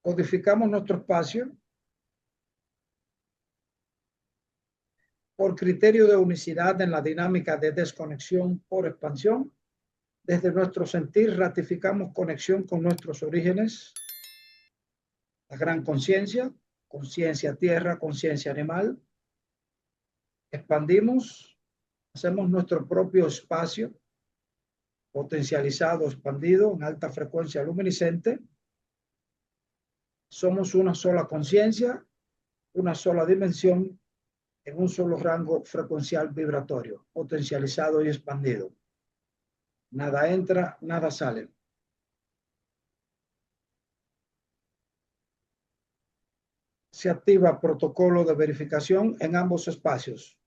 Codificamos nuestro espacio por criterio de unicidad en la dinámica de desconexión por expansión. Desde nuestro sentir ratificamos conexión con nuestros orígenes, la gran conciencia, conciencia tierra, conciencia animal. Expandimos, hacemos nuestro propio espacio potencializado, expandido en alta frecuencia luminiscente. Somos una sola conciencia, una sola dimensión, en un solo rango frecuencial vibratorio, potencializado y expandido. Nada entra, nada sale. Se activa protocolo de verificación en ambos espacios.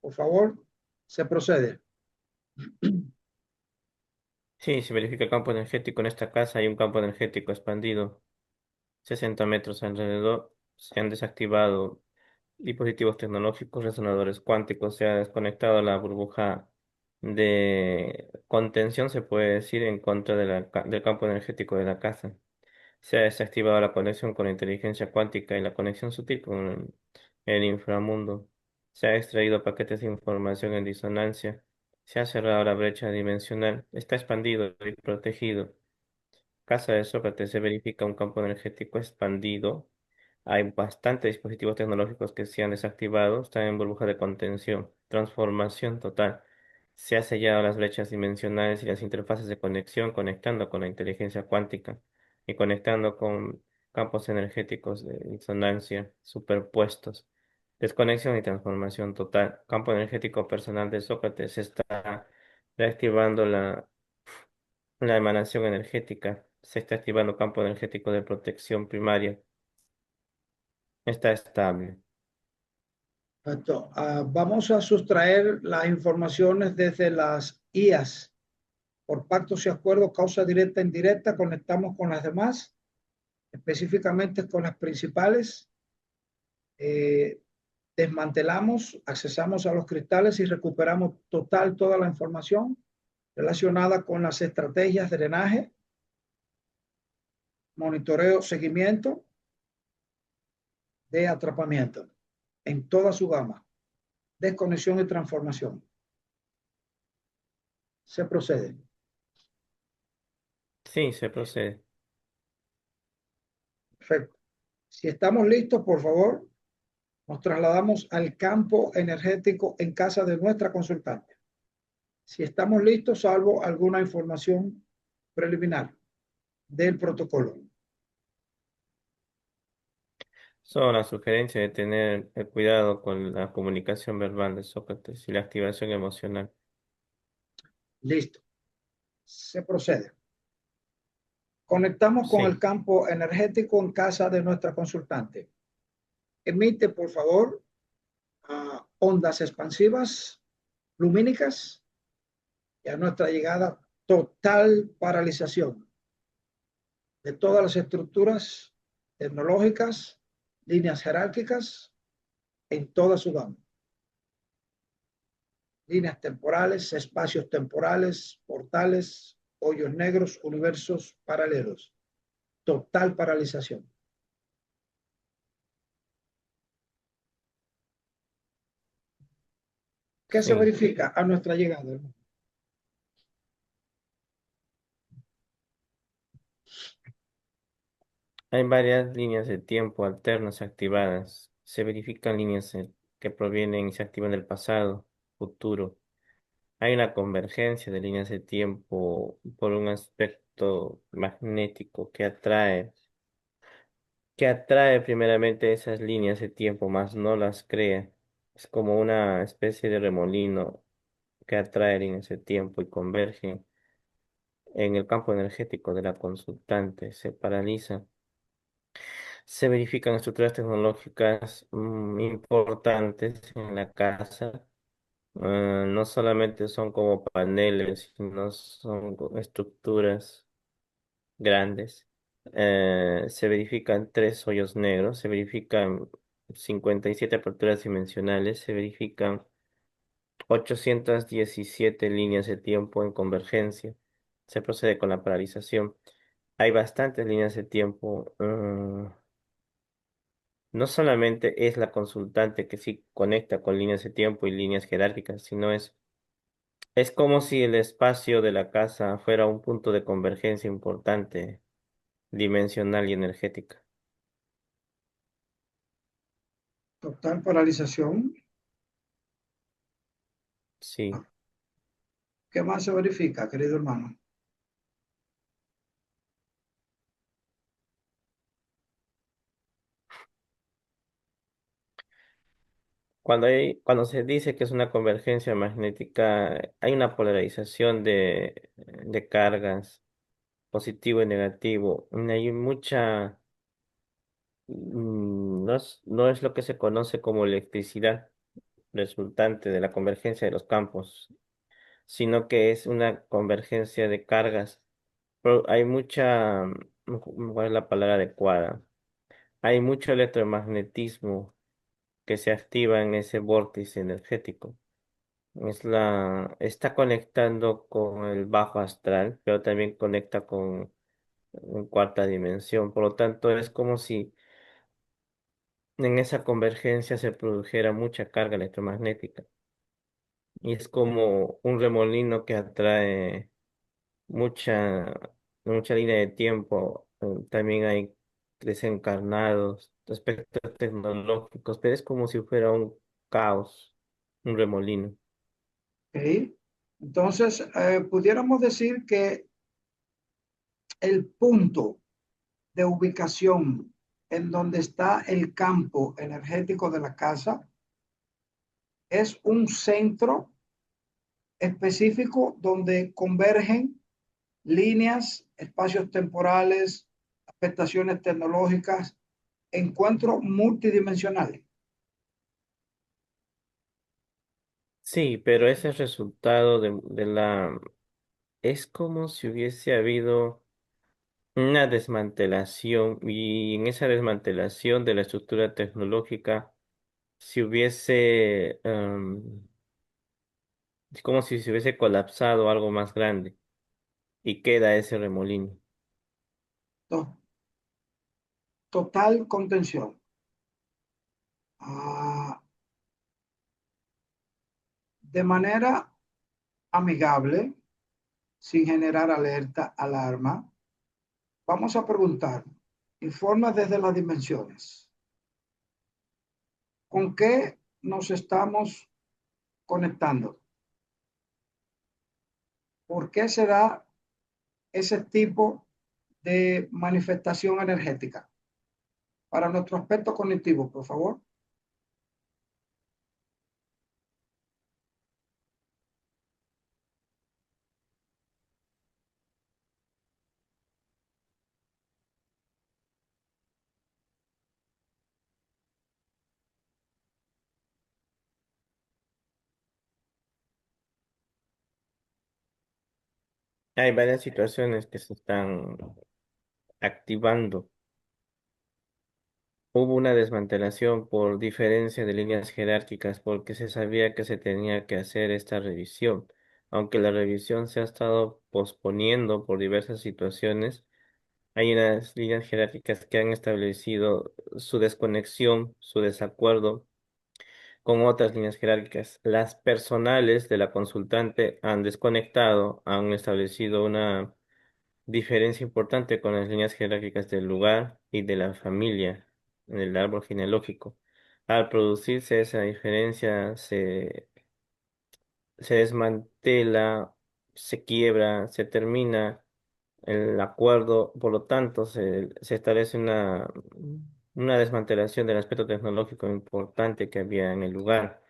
Por favor, se procede. Sí, se verifica el campo energético en esta casa. Hay un campo energético expandido 60 metros alrededor. Se han desactivado dispositivos tecnológicos, resonadores cuánticos. Se ha desconectado la burbuja de contención, se puede decir, en contra de del campo energético de la casa. Se ha desactivado la conexión con la inteligencia cuántica y la conexión sutil con el inframundo. Se ha extraído paquetes de información en disonancia. Se ha cerrado la brecha dimensional. Está expandido y protegido. Casa de Sócrates se verifica un campo energético expandido. Hay bastantes dispositivos tecnológicos que se han desactivado. Están en burbuja de contención. Transformación total. Se ha sellado las brechas dimensionales y las interfaces de conexión, conectando con la inteligencia cuántica y conectando con campos energéticos de disonancia superpuestos. Desconexión y transformación total. Campo energético personal de Sócrates. Se está reactivando la emanación energética. Se está activando campo energético de protección primaria. Está estable. Perfecto. Vamos a sustraer las informaciones desde las IAS. Por pactos y acuerdos, causa directa e indirecta, conectamos con las demás, específicamente con las principales. Eh, Desmantelamos, accesamos a los cristales y recuperamos toda la información relacionada con las estrategias de drenaje, monitoreo, seguimiento de atrapamiento en toda su gama, desconexión y transformación. Se procede. Sí, se procede. Perfecto. Si estamos listos, por favor, nos trasladamos al campo energético en casa de nuestra consultante. Si estamos listos, salvo alguna información preliminar del protocolo. Solo la sugerencia de tener cuidado con la comunicación verbal de Sócrates y la activación emocional. Listo. Se procede. Conectamos con el Sí, campo energético en casa de nuestra consultante. Emite, por favor, ondas expansivas lumínicas y a nuestra llegada total paralización de todas las estructuras tecnológicas, líneas jerárquicas en toda su gama. Líneas temporales, espacios temporales, portales, hoyos negros, universos paralelos. Total paralización. ¿Qué se sí. verifica a nuestra llegada? Hay varias líneas de tiempo alternas activadas. Se verifican líneas que provienen y se activan del pasado, futuro. Hay una convergencia de líneas de tiempo por un aspecto magnético que atrae primeramente esas líneas de tiempo, más no las crea. Es como una especie de remolino que atrae líneas de tiempo y converge en el campo energético de la consultante. Se paraliza. Se verifican estructuras tecnológicas importantes en la casa. No solamente son como paneles, sino son estructuras grandes. Se verifican tres hoyos negros, se verifican 57 aperturas dimensionales, se verifican 817 líneas de tiempo en convergencia. Se procede con la paralización. Hay bastantes líneas de tiempo. No solamente es la consultante que sí conecta con líneas de tiempo y líneas jerárquicas, sino es como si el espacio de la casa fuera un punto de convergencia importante, dimensional y energética. Total polarización. Sí. ¿Qué más se verifica, querido hermano? Cuando se dice que es una convergencia magnética, hay una polarización de cargas, positivo y negativo. Hay mucha, no es lo que se conoce como electricidad resultante de la convergencia de los campos, sino que es una convergencia de cargas. Pero hay mucha, ¿cuál es la palabra adecuada? Hay mucho electromagnetismo que se activa en ese vórtice energético. Está conectando con el bajo astral, pero también conecta con cuarta dimensión. Por lo tanto, es como si en esa convergencia se produjera mucha carga electromagnética. Y es como un remolino que atrae mucha, mucha línea de tiempo. También hay desencarnados, aspectos tecnológicos, pero es como si fuera un caos, un remolino. ¿Ok? Entonces, pudiéramos decir que el punto de ubicación en donde está el campo energético de la casa es un centro específico donde convergen líneas, espacios temporales, afectaciones tecnológicas, encuentros multidimensionales. Sí, pero ese resultado es como si hubiese habido una desmantelación y en esa desmantelación de la estructura tecnológica si hubiese, es como si se hubiese colapsado algo más grande y queda ese remolino. Total contención. Ah, de manera amigable, sin generar alerta, alarma, vamos a preguntar, informa desde las dimensiones. ¿Con qué nos estamos conectando? ¿Por qué se da ese tipo de manifestación energética? Para nuestro aspecto cognitivo, por favor. Hay varias situaciones que se están activando. Hubo una desmantelación por diferencia de líneas jerárquicas porque se sabía que se tenía que hacer esta revisión. Aunque la revisión se ha estado posponiendo por diversas situaciones, hay unas líneas jerárquicas que han establecido su desconexión, su desacuerdo con otras líneas jerárquicas. Las personales de la consultante han desconectado, han establecido una diferencia importante con las líneas jerárquicas del lugar y de la familia en el árbol genealógico. Al producirse esa diferencia, se desmantela, se quiebra, se termina el acuerdo, por lo tanto, se establece una desmantelación del aspecto tecnológico importante que había en el lugar,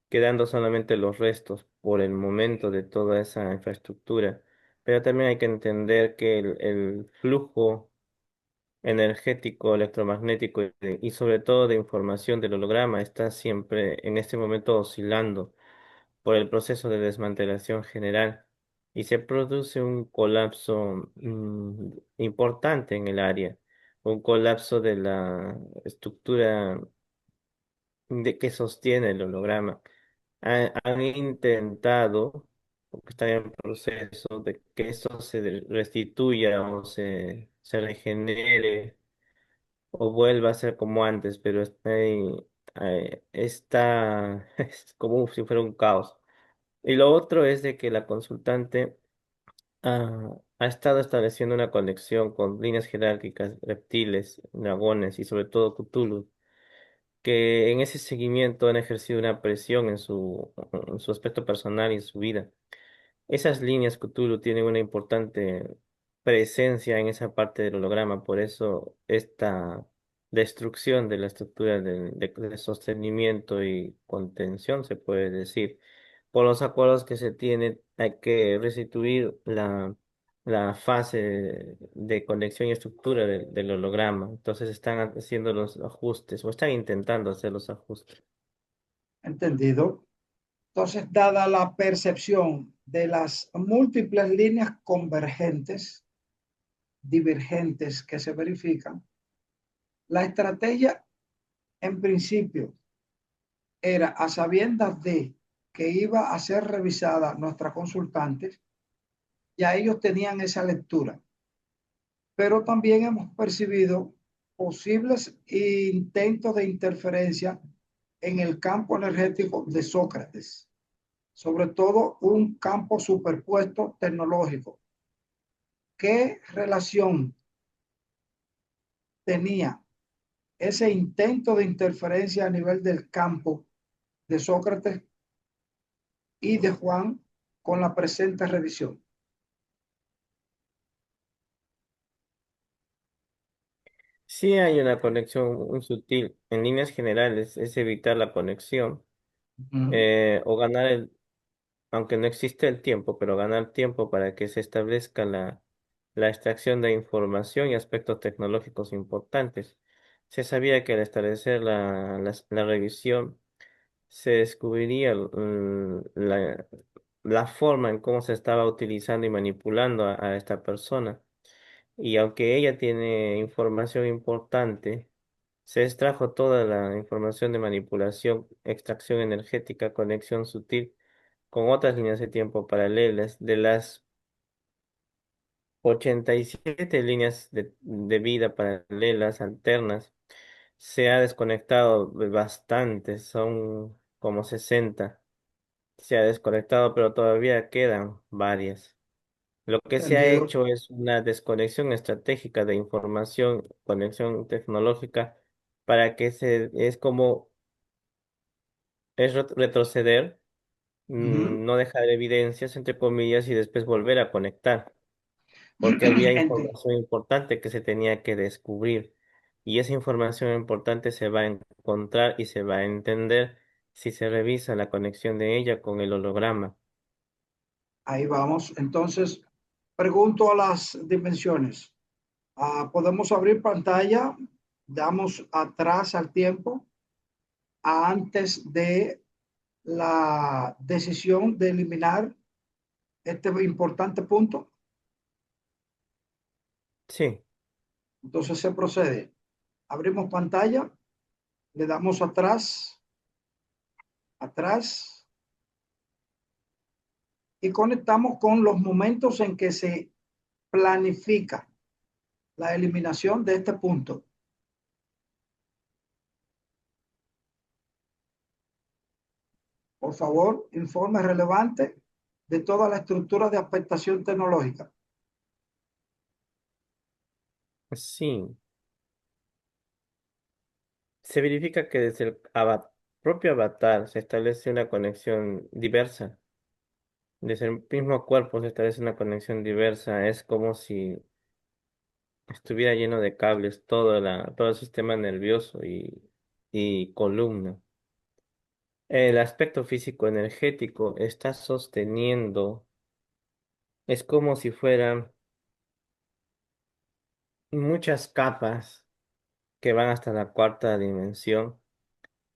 quedando solamente los restos por el momento de toda esa infraestructura. Pero también hay que entender que el flujo energético, electromagnético y sobre todo de información del holograma está siempre en este momento oscilando por el proceso de desmantelación general y se produce un colapso importante en el área, un colapso de la estructura que sostiene el holograma. Han intentado porque está en proceso de que esto se restituya o se regenere o vuelva a ser como antes, pero está es como si fuera un caos. Y lo otro es de que la consultante ha estado estableciendo una conexión con líneas jerárquicas, reptiles, dragones y sobre todo Cthulhu, que en ese seguimiento han ejercido una presión en su aspecto personal y en su vida. Esas líneas Cthulhu tienen una importante presencia en esa parte del holograma, por eso esta destrucción de la estructura de sostenimiento y contención, se puede decir. Por los acuerdos que se tienen, hay que restituir la fase de conexión y estructura del holograma. Entonces están haciendo los ajustes o están intentando hacer los ajustes. ¿Entendido? Entonces, dada la percepción de las múltiples líneas convergentes, divergentes que se verifican, la estrategia en principio era a sabiendas de que iba a ser revisada nuestra consultante, ya ellos tenían esa lectura, pero también hemos percibido posibles intentos de interferencia en el campo energético de Sócrates, sobre todo un campo superpuesto tecnológico. ¿Qué relación tenía ese intento de interferencia a nivel del campo de Sócrates y de Juan con la presente revisión? Sí hay una conexión muy sutil. En líneas generales es evitar la conexión o ganar aunque no existe el tiempo, pero ganar tiempo para que se establezca la extracción de información y aspectos tecnológicos importantes. Se sabía que al establecer la revisión se descubriría la forma en cómo se estaba utilizando y manipulando a esta persona. Y aunque ella tiene información importante, se extrajo toda la información de manipulación, extracción energética, conexión sutil con otras líneas de tiempo paralelas. De las 87 líneas de vida paralelas, alternas, se ha desconectado bastante, son como 60. Se ha desconectado, pero todavía quedan varias. Lo que se ha Entendido. hecho es una desconexión estratégica de información, conexión tecnológica, para que es como, es retroceder, no dejar evidencias, entre comillas, y después volver a conectar, porque había información importante que se tenía que descubrir, y esa información importante se va a encontrar y se va a entender si se revisa la conexión de ella con el holograma. Ahí vamos. Entonces, pregunto a las dimensiones. Podemos abrir pantalla, damos atrás al tiempo, antes de la decisión de eliminar este importante punto. Sí. Entonces se procede. Abrimos pantalla, le damos atrás, atrás y conectamos con los momentos en que se planifica la eliminación de este punto. Por favor, informe relevante de toda la estructura de afectación tecnológica. Sí, se verifica que desde el propio avatar se establece una conexión diversa. Desde el mismo cuerpo se establece una conexión diversa. Es como si estuviera lleno de cables todo el sistema nervioso y columna. El aspecto físico energético está sosteniendo, es como si fueran muchas capas que van hasta la cuarta dimensión.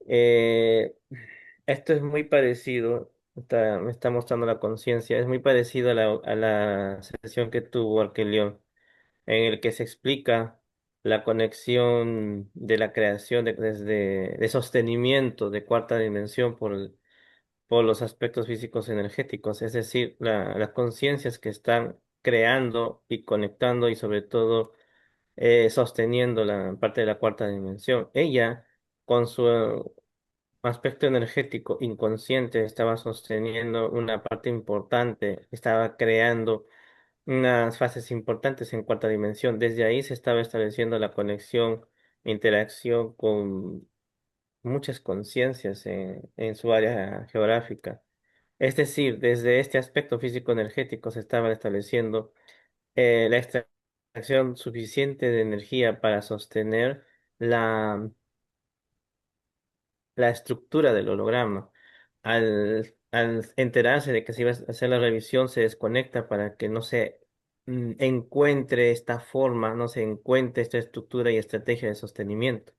Eh, Esto es muy parecido, me está mostrando la conciencia, es muy parecido a la sesión que tuvo Arquelión, en el que se explica la conexión de la creación de sostenimiento de cuarta dimensión por los aspectos físicos energéticos, es decir, las conciencias que están creando y conectando y sobre todo sosteniendo la parte de la cuarta dimensión. Ella, con su aspecto energético inconsciente, estaba sosteniendo una parte importante, estaba creando unas fases importantes en cuarta dimensión. Desde ahí se estaba estableciendo la conexión, interacción con muchas conciencias en su área geográfica. Es decir, desde este aspecto físico-energético se estaba estableciendo la extracción suficiente de energía para sostener la, la estructura del holograma. Al enterarse de que se iba a hacer la revisión, se desconecta para que no se encuentre esta forma, no se encuentre esta estructura y estrategia de sostenimiento.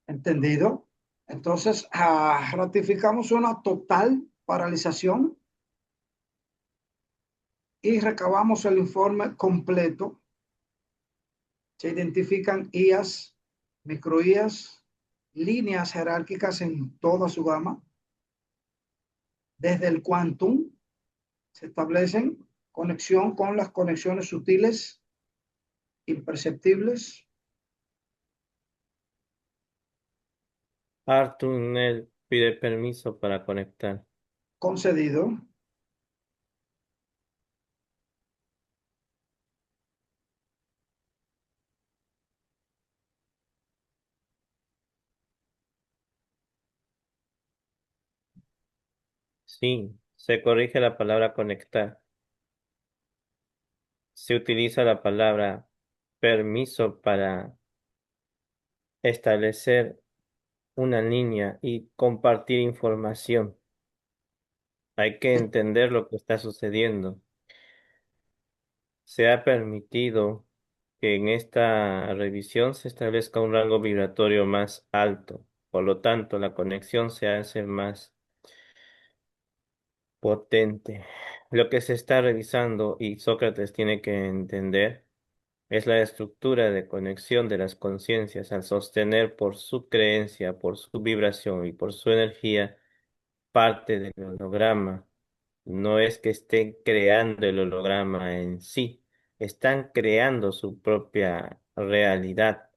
¿Entendido? Entonces, ratificamos una total paralización y recabamos el informe completo. Se identifican IAS, microIAS, líneas jerárquicas en toda su gama. Desde el quantum se establecen conexión con las conexiones sutiles, imperceptibles, Arthur Nell pide permiso para conectar. concedido. Sí, se corrige la palabra conectar. Se utiliza la palabra permiso para establecer una línea y compartir información. Hay que entender lo que está sucediendo. Se ha permitido que en esta revisión se establezca un rango vibratorio más alto. Por lo tanto, la conexión se hace más potente. Lo que se está revisando y Sócrates tiene que entender es la estructura de conexión de las conciencias al sostener por su creencia, por su vibración y por su energía parte del holograma. No es que estén creando el holograma en sí, están creando su propia realidad.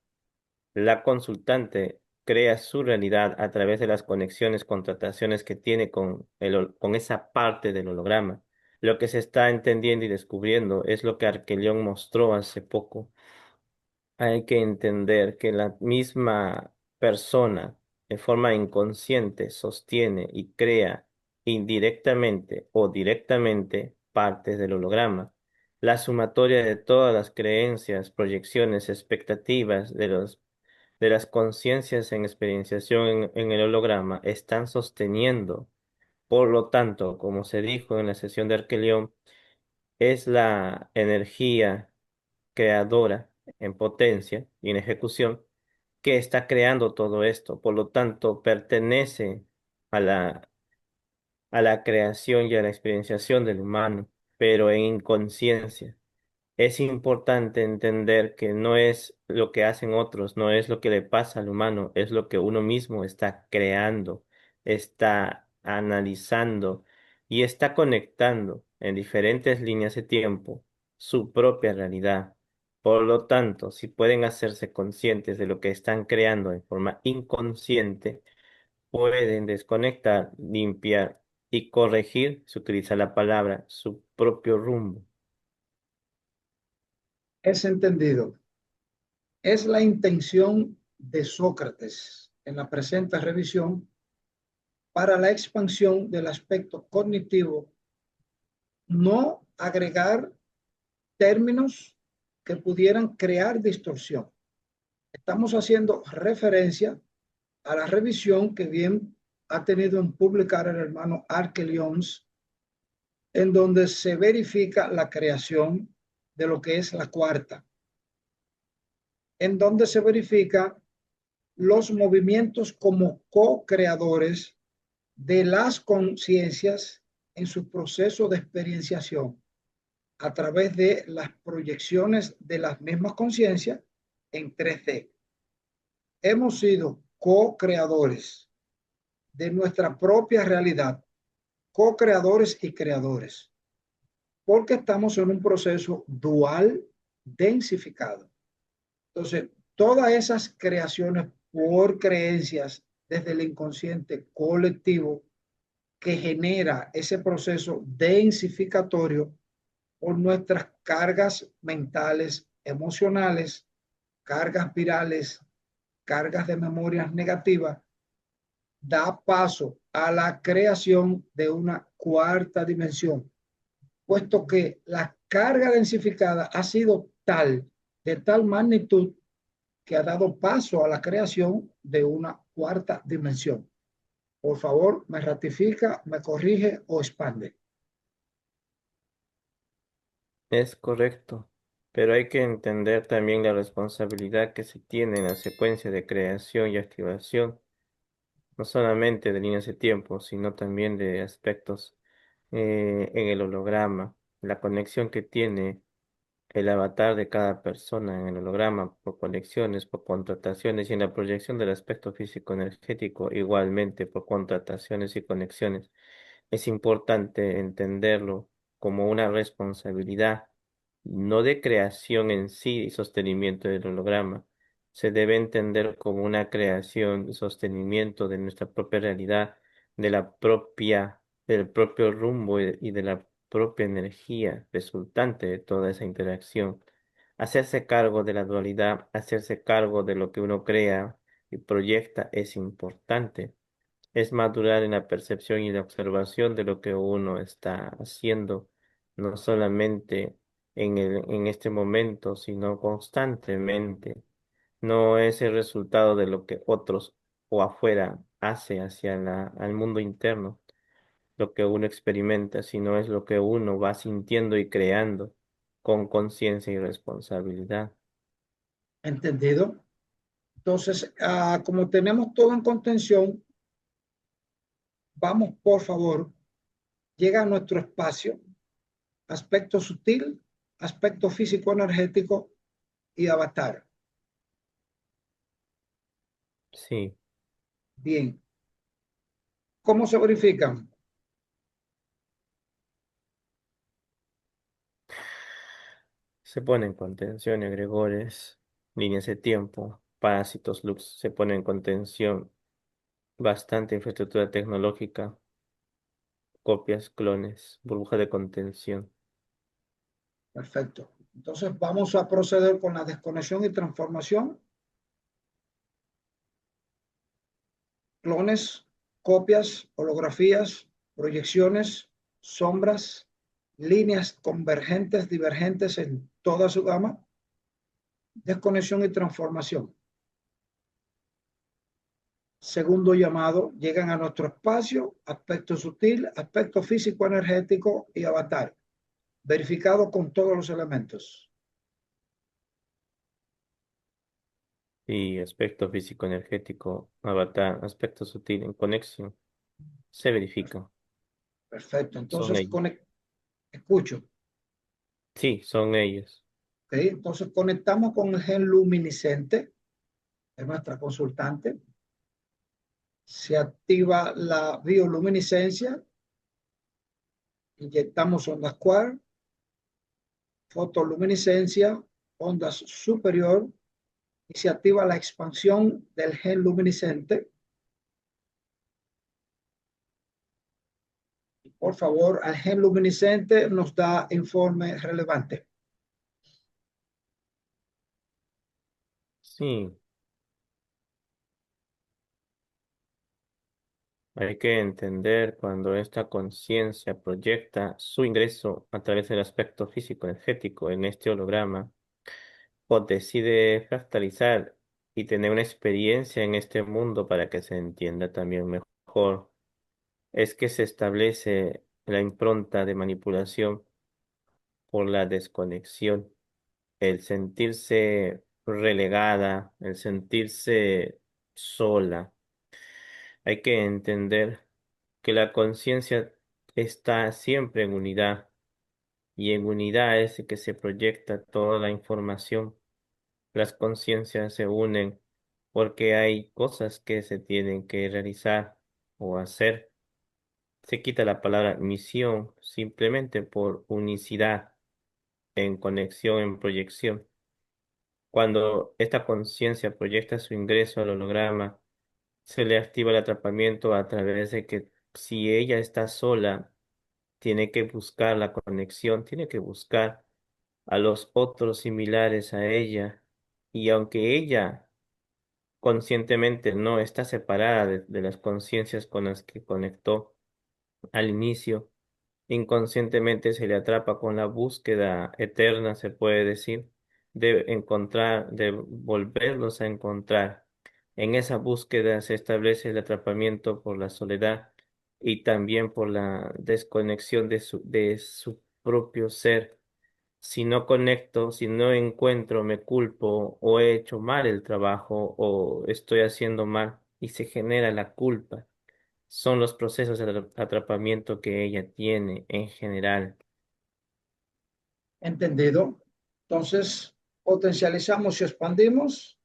La consultante crea su realidad a través de las conexiones, contrataciones que tiene con esa parte del holograma. Lo que se está entendiendo y descubriendo es lo que Arquelión mostró hace poco. Hay que entender que la misma persona, de forma inconsciente, sostiene y crea indirectamente o directamente partes del holograma. La sumatoria de todas las creencias, proyecciones, expectativas de las conciencias en experienciación en el holograma están sosteniendo. Por lo tanto, como se dijo en la sesión de Arquelión, es la energía creadora en potencia y en ejecución que está creando todo esto. Por lo tanto, pertenece a a la creación y a la experienciación del humano, pero en inconsciencia. Es importante entender que no es lo que hacen otros, no es lo que le pasa al humano, es lo que uno mismo está creando, está analizando y está conectando en diferentes líneas de tiempo su propia realidad. Por lo tanto, si pueden hacerse conscientes de lo que están creando de forma inconsciente, pueden desconectar, limpiar y corregir, se utiliza la palabra, su propio rumbo. Es entendido. Es la intención de Sócrates en la presente revisión para la expansión del aspecto cognitivo, no agregar términos que pudieran crear distorsión. Estamos haciendo referencia a la revisión que bien ha tenido en publicar el hermano Arquelions, en donde se verifica la creación de lo que es la cuarta, en donde se verifica los movimientos como co-creadores de las conciencias en su proceso de experienciación a través de las proyecciones de las mismas conciencias en 3D. Hemos sido co-creadores de nuestra propia realidad, co-creadores y creadores, porque estamos en un proceso dual densificado. Entonces, todas esas creaciones por creencias desde el inconsciente colectivo que genera ese proceso densificatorio por nuestras cargas mentales, emocionales, cargas virales, cargas de memorias negativas, da paso a la creación de una cuarta dimensión, puesto que la carga densificada ha sido tal, de tal magnitud, que ha dado paso a la creación de una cuarta dimensión. Por favor, me ratifica, me corrige o expande. Es correcto, pero hay que entender también la responsabilidad que se tiene en la secuencia de creación y activación, no solamente de líneas de tiempo, sino también de aspectos en el holograma, la conexión que tiene el avatar de cada persona en el holograma por conexiones, por contrataciones y en la proyección del aspecto físico energético igualmente por contrataciones y conexiones. Es importante entenderlo como una responsabilidad, no de creación en sí y sostenimiento del holograma. Se debe entender como una creación y sostenimiento de nuestra propia realidad, del propio rumbo y de la propia energía resultante de toda esa interacción. Hacerse cargo de la dualidad, hacerse cargo de lo que uno crea y proyecta es importante. Es madurar en la percepción y la observación de lo que uno está haciendo, no solamente en este momento, sino constantemente. No es el resultado de lo que otros o afuera hace hacia al mundo interno, lo que uno experimenta, sino es lo que uno va sintiendo y creando con conciencia y responsabilidad. ¿Entendido? Entonces, como tenemos todo en contención, vamos, por favor, llega a nuestro espacio, aspecto sutil, aspecto físico energético y avatar. Sí, Bien, ¿cómo se verifican? se ponen contención, egregores, líneas de tiempo, parásitos, lux, se ponen en contención, bastante infraestructura tecnológica, copias, clones, burbuja de contención. Perfecto. Entonces vamos a proceder con la desconexión y transformación, clones, copias, holografías, proyecciones, sombras, líneas convergentes, divergentes en toda su gama, desconexión y transformación. Segundo llamado, llegan a nuestro espacio, aspecto sutil, aspecto físico energético y avatar, verificado con todos los elementos. Y aspecto físico energético, avatar, aspecto sutil en conexión, se verifica. Perfecto. Son Entonces, ellos. escucho. Sí, son ellos. ¿Okay? Entonces, conectamos con el gen luminiscente, es nuestra consultante. Se activa la bioluminiscencia, inyectamos ondas quark, fotoluminiscencia, ondas superior, y se activa la expansión del gen luminiscente. Por favor, al gen luminiscente nos da informe relevante. Sí, hay que entender cuando esta conciencia proyecta su ingreso a través del aspecto físico energético en este holograma o decide fractalizar y tener una experiencia en este mundo para que se entienda también mejor, es que se establece la impronta de manipulación por la desconexión, el sentirse relegada, el sentirse sola. Hay que entender que la conciencia está siempre en unidad y en unidad es que se proyecta toda la información. Las conciencias se unen porque hay cosas que se tienen que realizar o hacer. Se quita la palabra misión simplemente por unicidad en conexión, en proyección. Cuando esta conciencia proyecta su ingreso al holograma, se le activa el atrapamiento a través de que si ella está sola, tiene que buscar la conexión, tiene que buscar a los otros similares a ella. Y aunque ella conscientemente no está separada de las conciencias con las que conectó al inicio, inconscientemente se le atrapa con la búsqueda eterna, se puede decir, de encontrar, de volverlos a encontrar. En esa búsqueda se establece el atrapamiento por la soledad y también por la desconexión de su propio ser. Si no conecto, si no encuentro, me culpo o he hecho mal el trabajo o estoy haciendo mal y se genera la culpa. Son los procesos de atrapamiento que ella tiene en general. ¿Entendido? Entonces, potencializamos y expandimos,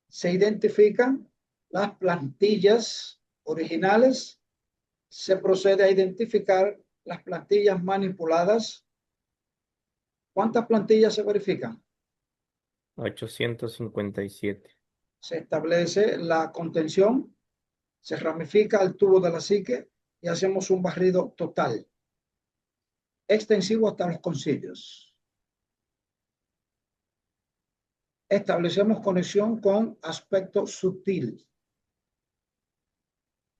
se identifican las plantillas originales, se procede a identificar las plantillas manipuladas. ¿Cuántas plantillas se verifican? 857. Se establece la contención, se ramifica el tubo de la psique y hacemos un barrido total, extensivo hasta los concilios. Establecemos conexión con aspecto sutil.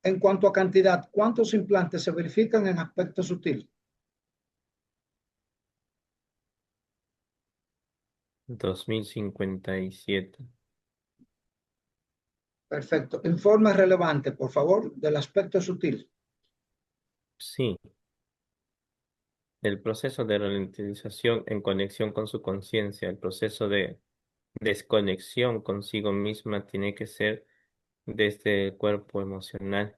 En cuanto a cantidad, ¿cuántos implantes se verifican en aspecto sutil? 2057. Perfecto. Informe relevante, por favor, del aspecto sutil. Sí, el proceso de ralentización en conexión con su conciencia, el proceso de desconexión consigo misma tiene que ser desde el cuerpo emocional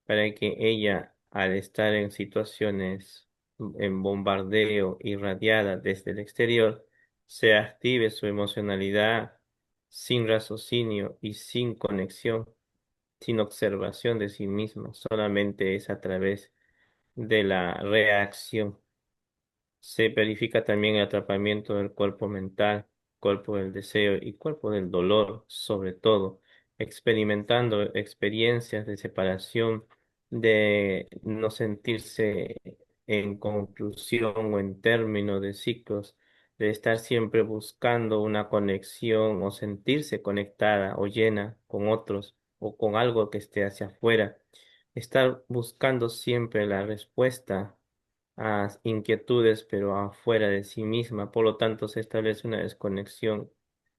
para que ella, al estar en situaciones en bombardeo irradiada desde el exterior, se active su emocionalidad sin raciocinio y sin conexión, sin observación de sí misma, solamente es a través de la reacción. Se verifica también el atrapamiento del cuerpo mental, cuerpo del deseo y cuerpo del dolor, sobre todo, experimentando experiencias de separación, de no sentirse en conclusión o en término de ciclos, de estar siempre buscando una conexión o sentirse conectada o llena con otros o con algo que esté hacia afuera, estar buscando siempre la respuesta a inquietudes, pero afuera de sí misma. Por lo tanto, se establece una desconexión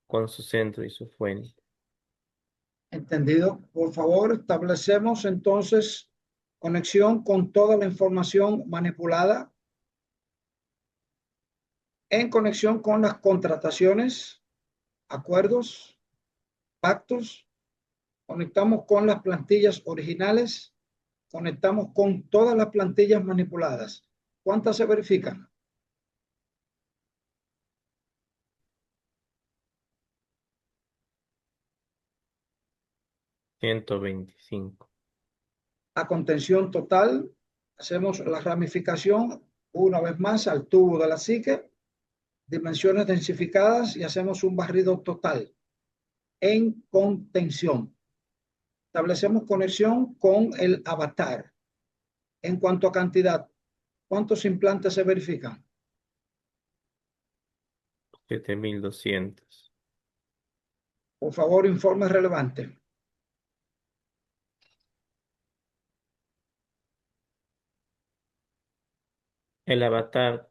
con su centro y su fuente. ¿Entendido? Por favor, establecemos entonces conexión con toda la información manipulada en conexión con las contrataciones, acuerdos, pactos. Conectamos con las plantillas originales, conectamos con todas las plantillas manipuladas. ¿Cuántas se verifican? 125. A contención total, hacemos la ramificación una vez más al tubo de la psique, dimensiones densificadas y hacemos un barrido total en contención. Establecemos conexión con el avatar. En cuanto a cantidad, ¿cuántos implantes se verifican? 7200. Por favor, informe relevante. El avatar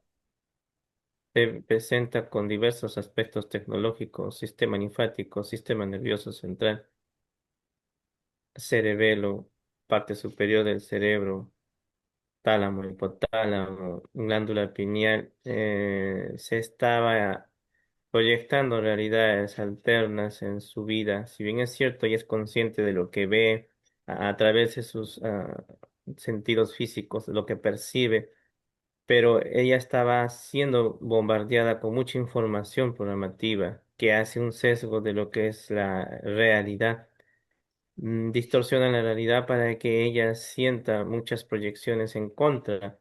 se presenta con diversos aspectos tecnológicos, sistema linfático, sistema nervioso central, cerebelo, parte superior del cerebro, tálamo, hipotálamo, glándula pineal. Se estaba proyectando realidades alternas en su vida. Si bien es cierto, ella es consciente de lo que ve a través de sus sentidos físicos, de lo que percibe, pero ella estaba siendo bombardeada con mucha información programativa que hace un sesgo de lo que es la realidad. distorsionan la realidad para que ella sienta muchas proyecciones en contra,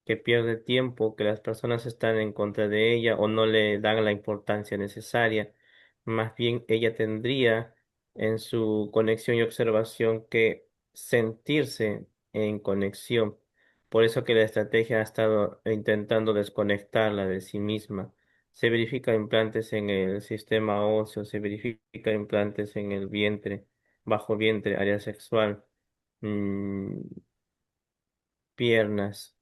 que pierde tiempo, que las personas están en contra de ella o no le dan la importancia necesaria. Más bien ella tendría en su conexión y observación que sentirse en conexión. Por eso que la estrategia ha estado intentando desconectarla de sí misma. Se verifica implantes en el sistema óseo, se verifica implantes en el vientre, bajo vientre, área sexual, mm, piernas,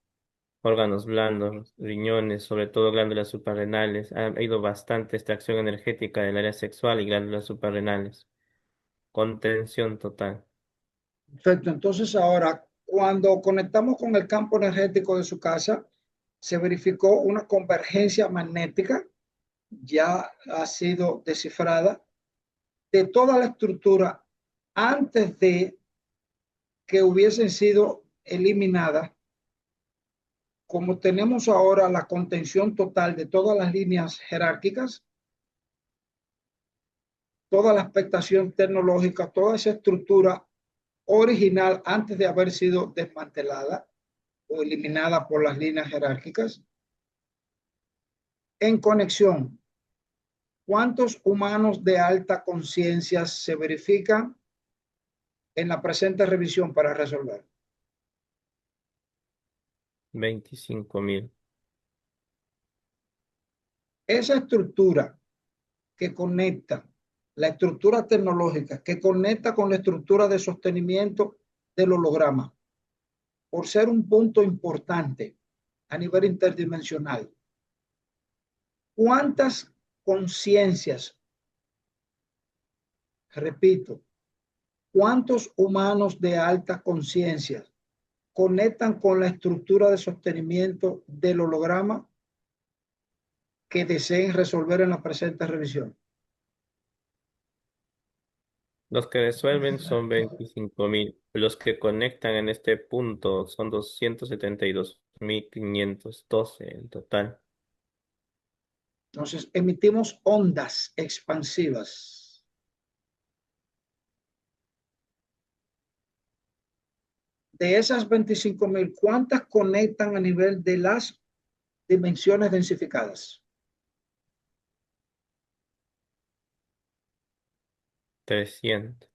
órganos blandos, riñones, sobre todo glándulas suprarrenales. Ha habido bastante extracción energética del área sexual y glándulas suprarrenales. Contención total. Perfecto. Entonces ahora, cuando conectamos con el campo energético de su casa, se verificó una convergencia magnética, ya ha sido descifrada, de toda la estructura antes de que hubiesen sido eliminadas. Como tenemos ahora la contención total de todas las líneas jerárquicas, toda la expectación tecnológica, toda esa estructura original antes de haber sido desmantelada o eliminada por las líneas jerárquicas, en conexión. ¿Cuántos humanos de alta conciencia se verifican en la presente revisión para resolver? 25.000. Esa estructura que conecta, la estructura tecnológica que conecta con la estructura de sostenimiento del holograma, por ser un punto importante a nivel interdimensional. ¿Cuántas conciencias, repito, cuántos humanos de alta conciencia conectan con la estructura de sostenimiento del holograma que deseen resolver en la presente revisión? Los que resuelven son 25.000. Los que conectan en este punto son 272.512 en total. Entonces, emitimos ondas expansivas. De esas 25.000, ¿cuántas conectan a nivel de las dimensiones densificadas? 300.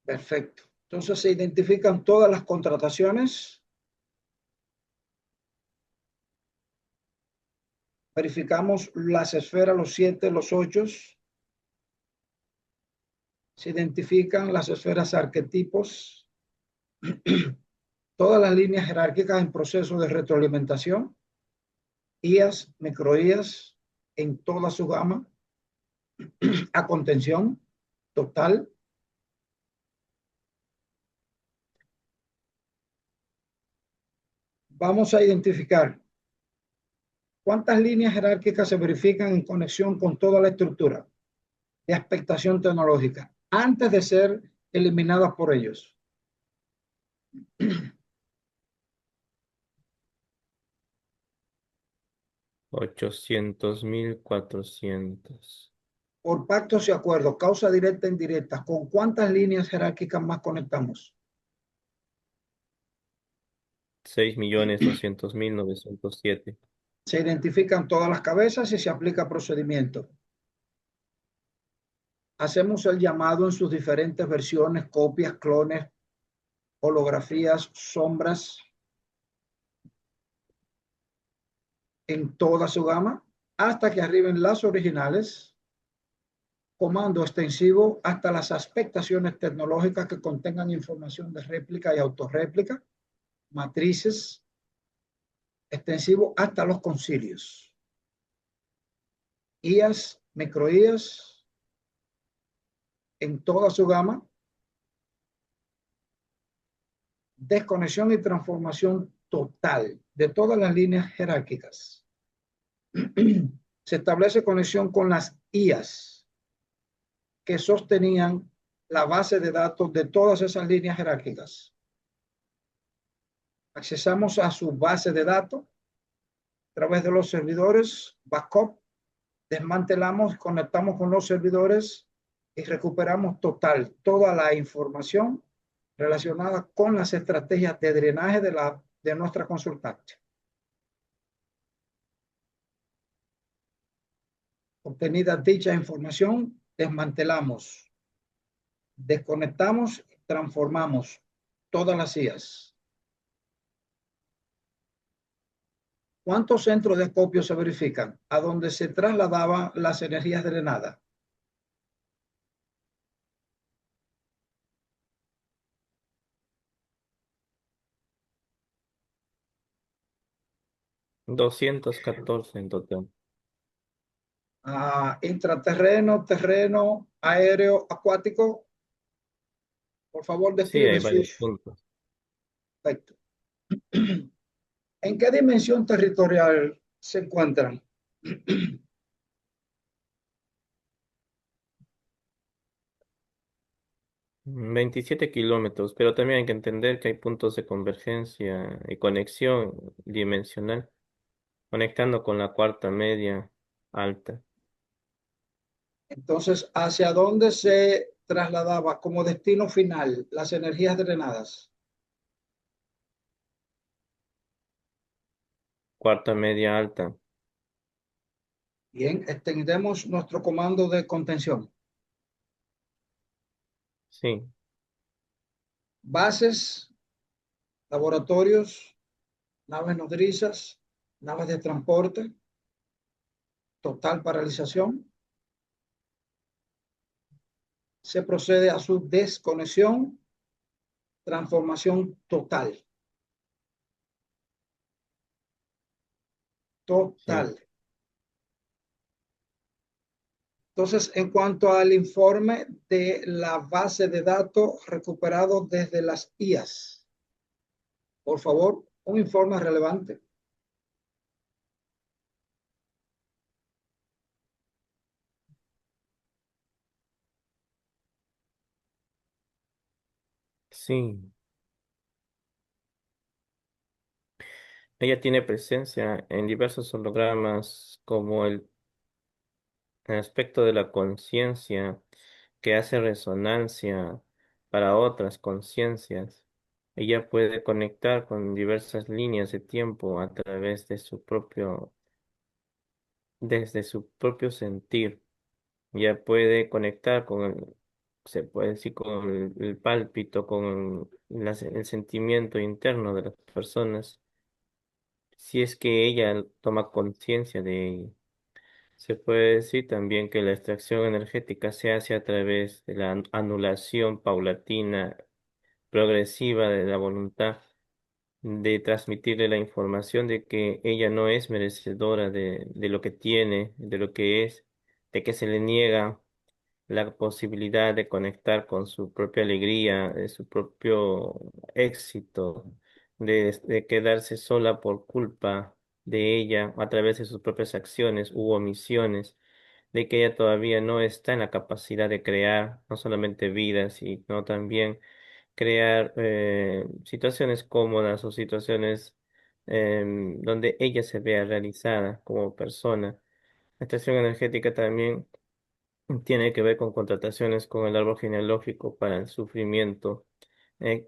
Perfecto. Entonces se identifican todas las contrataciones. Verificamos las esferas, los 7, los 8. Se identifican las esferas arquetipos. Todas las líneas jerárquicas en proceso de retroalimentación. IAS, microías en toda su gama. A contención total. Vamos a identificar cuántas líneas jerárquicas se verifican en conexión con toda la estructura de expectación tecnológica antes de ser eliminadas por ellos. 800.400. Por pactos y acuerdos, causa directa e indirecta, ¿con cuántas líneas jerárquicas más conectamos? 6.200.907. Se identifican todas las cabezas y se aplica procedimiento. Hacemos el llamado en sus diferentes versiones, copias, clones, holografías, sombras, en toda su gama, hasta que arriben las originales. Comando extensivo hasta las expectaciones tecnológicas que contengan información de réplica y autorréplica, matrices, extensivo hasta los concilios. IAS, microIAS, en toda su gama. Desconexión y transformación total de todas las líneas jerárquicas. Se establece conexión con las IAS que sostenían la base de datos de todas esas líneas jerárquicas. Accesamos a su base de datos a través de los servidores backup desmantelamos, conectamos con los servidores y recuperamos toda la información relacionada con las estrategias de drenaje de nuestra consultante. Obtenida dicha información, desmantelamos, desconectamos, transformamos todas las IAs. ¿Cuántos centros de acopio se verifican a donde se trasladaban las energías drenadas? $214 en total. Intraterreno, terreno, aéreo, acuático. Por favor, Sí, hay describe varios sus puntos. aspectos. ¿En qué dimensión territorial se encuentran? 27 kilómetros, pero también hay que entender que hay puntos de convergencia y conexión dimensional, conectando con la cuarta media alta. Entonces, ¿hacia dónde se trasladaba como destino final las energías drenadas? Cuarta media alta, Bien, extendemos nuestro comando de contención. sí, Bases, laboratorios, naves nodrizas, naves de transporte, total paralización. Se procede a su desconexión, transformación total. sí, Total. Entonces, en cuanto al informe de la base de datos recuperado desde las IAS, por favor, un informe relevante. sí. Ella tiene presencia en diversos hologramas como el aspecto de la conciencia que hace resonancia para otras conciencias. Ella puede conectar con diversas líneas de tiempo a través de desde su propio sentir. Ella puede conectar con se puede decir, con el pálpito, con el sentimiento interno de las personas, si es que ella toma conciencia de ello. Se puede decir también que la extracción energética se hace a través de la anulación paulatina, progresiva de la voluntad, de transmitirle la información de que ella no es merecedora de lo que tiene, de lo que es, de que se le niega la posibilidad de conectar con su propia alegría, de su propio éxito, de quedarse sola por culpa de ella a través de sus propias acciones u omisiones, de que ella todavía no está en la capacidad de crear no solamente vidas, sino también crear situaciones cómodas o situaciones donde ella se vea realizada como persona. La extracción energética también tiene que ver con contrataciones con el árbol genealógico para el sufrimiento,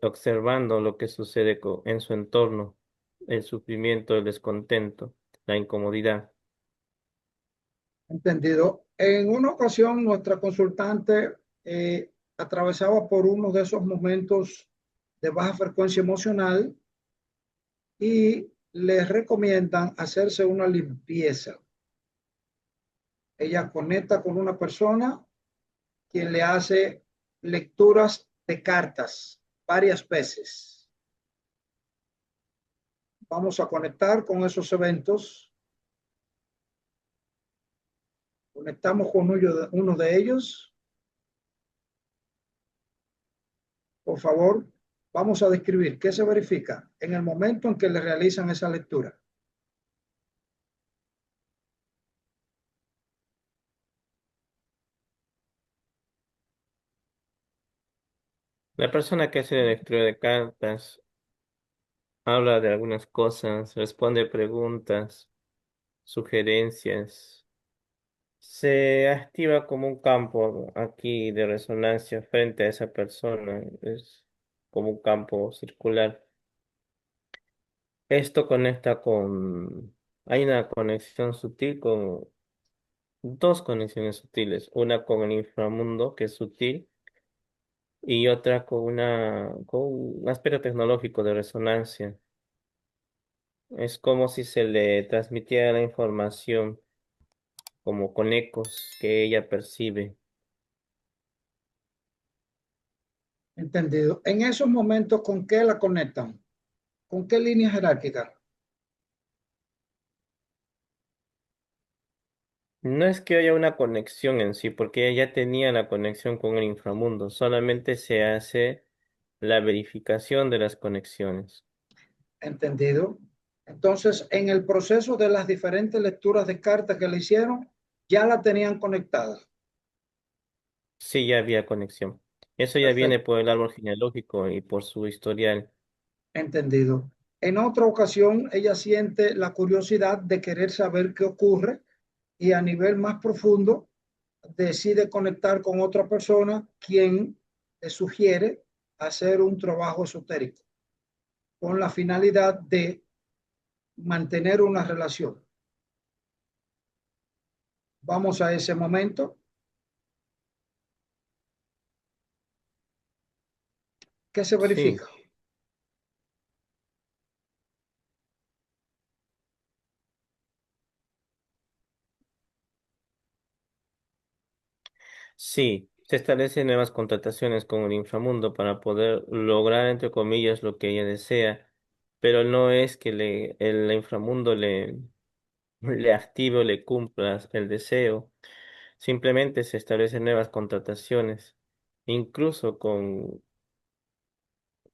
observando lo que sucede en su entorno, el sufrimiento, el descontento, la incomodidad. Entendido. En una ocasión, nuestra consultante atravesaba por uno de esos momentos de baja frecuencia emocional y le recomiendan hacerse una limpieza. Ella conecta con una persona quien le hace lecturas de cartas varias veces. Vamos a conectar con esos eventos. Conectamos con uno de ellos. Por favor, vamos a describir qué se verifica en el momento en que le realizan esa lectura. La persona que hace la lectura de cartas habla de algunas cosas, responde preguntas, sugerencias, Se activa como un campo aquí de resonancia frente a esa persona. Es como un campo circular. Esto conecta con... Hay una conexión sutil con... Dos conexiones sutiles. Una con el inframundo, que es sutil, y otra con un aspecto tecnológico de resonancia. Es como si se le transmitiera la información como con ecos que ella percibe. Entendido. En esos momentos, ¿con qué la conectan? ¿Con qué línea jerárquica? No es que haya una conexión en sí, porque ella ya tenía la conexión con el inframundo, solamente se hace la verificación de las conexiones. Entendido. Entonces, en el proceso de las diferentes lecturas de cartas que le hicieron, ya la tenían conectada. Sí, ya había conexión. Eso ya viene Perfecto. por el árbol genealógico y por su historial. Entendido. En otra ocasión, ella siente la curiosidad de querer saber qué ocurre y a nivel más profundo decide conectar con otra persona quien le sugiere hacer un trabajo esotérico con la finalidad de mantener una relación. Vamos a ese momento. ¿Qué se Sí, verifica? sí, se establecen nuevas contrataciones con el inframundo para poder lograr, entre comillas, lo que ella desea, pero no es que el inframundo le active o le cumpla el deseo. Simplemente se establecen nuevas contrataciones, incluso con